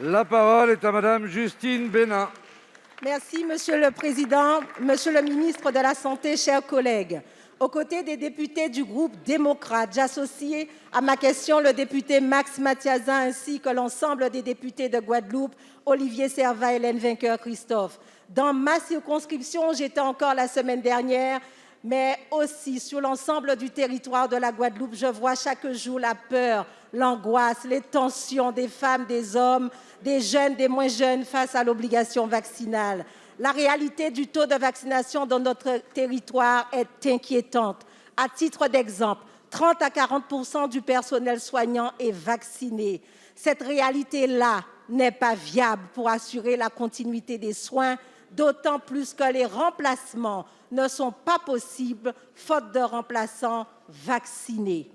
La parole est à Madame Justine Bénin. Merci, Monsieur le Président, Monsieur le ministre de la Santé, chers collègues. Aux côtés des députés du groupe démocrate, j'associe à ma question le député Max Mathiasin ainsi que l'ensemble des députés de Guadeloupe, Olivier Serva et Hélène Vainqueur-Christophe. Dans ma circonscription, j'étais encore la semaine dernière, mais aussi sur l'ensemble du territoire de la Guadeloupe, je vois chaque jour la peur, l'angoisse, les tensions des femmes, des hommes, des jeunes, des moins jeunes face à l'obligation vaccinale. La réalité du taux de vaccination dans notre territoire est inquiétante. À titre d'exemple, 30 à 40% du personnel soignant est vacciné. Cette réalité-là n'est pas viable pour assurer la continuité des soins, d'autant plus que les remplacements ne sont pas possibles faute de remplaçants vaccinés.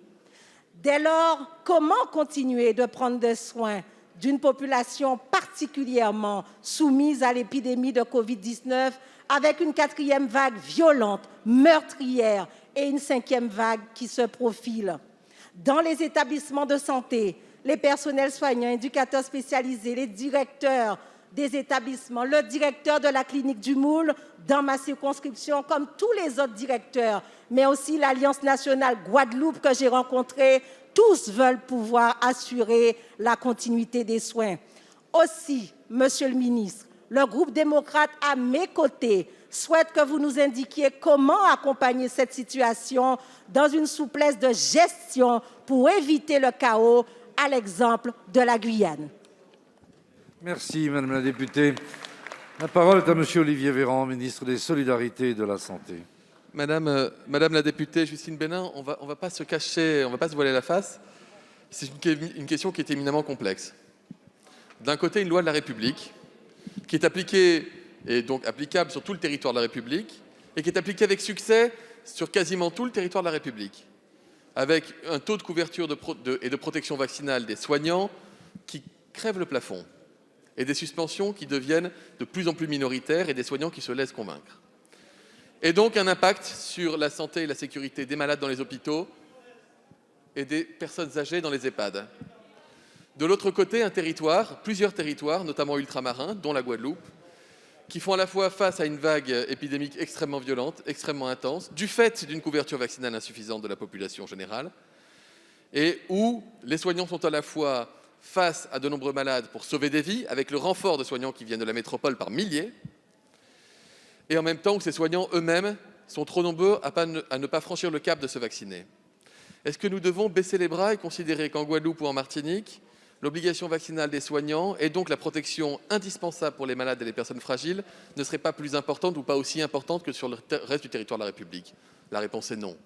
Dès lors, comment continuer de prendre des soins d'une population particulièrement soumise à l'épidémie de Covid-19 avec une quatrième vague violente, meurtrière et une cinquième vague qui se profile? Dans les établissements de santé, les personnels soignants, éducateurs spécialisés, les directeurs des établissements, le directeur de la clinique du Moule dans ma circonscription, comme tous les autres directeurs, mais aussi l'Alliance nationale Guadeloupe que j'ai rencontrée, tous veulent pouvoir assurer la continuité des soins. Aussi, Monsieur le ministre, le groupe démocrate à mes côtés souhaite que vous nous indiquiez comment accompagner cette situation dans une souplesse de gestion pour éviter le chaos, à l'exemple de la Guyane. Merci, Madame la députée. La parole est à Monsieur Olivier Véran, ministre des Solidarités et de la Santé. Madame la députée Justine Bénin, on va pas se cacher, on ne va pas se voiler la face. C'est une question qui est éminemment complexe. D'un côté, une loi de la République qui est appliquée et donc applicable sur tout le territoire de la République et qui est appliquée avec succès sur quasiment tout le territoire de la République, avec un taux de couverture et de protection vaccinale des soignants qui crève le plafond et des suspensions qui deviennent de plus en plus minoritaires et des soignants qui se laissent convaincre. Et donc un impact sur la santé et la sécurité des malades dans les hôpitaux et des personnes âgées dans les EHPAD. De l'autre côté, plusieurs territoires, notamment ultramarins, dont la Guadeloupe, qui font à la fois face à une vague épidémique extrêmement violente, extrêmement intense, du fait d'une couverture vaccinale insuffisante de la population générale, et où les soignants sont à la fois face à de nombreux malades pour sauver des vies, avec le renfort de soignants qui viennent de la métropole par milliers, et en même temps où ces soignants eux-mêmes sont trop nombreux à ne pas franchir le cap de se vacciner. Est-ce que nous devons baisser les bras et considérer qu'en Guadeloupe ou en Martinique, l'obligation vaccinale des soignants et donc la protection indispensable pour les malades et les personnes fragiles ne serait pas plus importante ou pas aussi importante que sur le reste du territoire de la République? La réponse est non.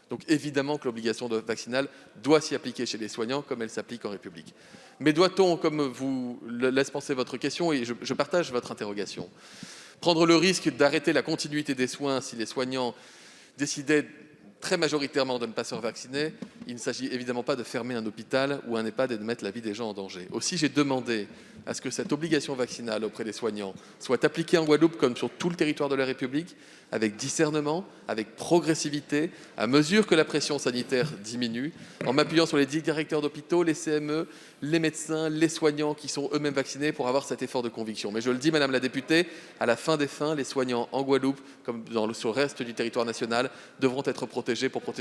Donc évidemment que l'obligation vaccinale doit s'y appliquer chez les soignants comme elle s'applique en République. Mais doit-on, comme vous le laisse penser votre question, et je partage votre interrogation, prendre le risque d'arrêter la continuité des soins si les soignants décidaient très majoritairement de ne pas se faire vacciner? Il ne s'agit évidemment pas de fermer un hôpital ou un EHPAD et de mettre la vie des gens en danger. Aussi, j'ai demandé à ce que cette obligation vaccinale auprès des soignants soit appliquée en Guadeloupe comme sur tout le territoire de la République, avec discernement, avec progressivité, à mesure que la pression sanitaire diminue, en m'appuyant sur les directeurs d'hôpitaux, les CME, les médecins, les soignants qui sont eux-mêmes vaccinés pour avoir cet effort de conviction. Mais je le dis, Madame la députée, à la fin des fins, les soignants en Guadeloupe, comme sur le reste du territoire national, devront être protégés pour protéger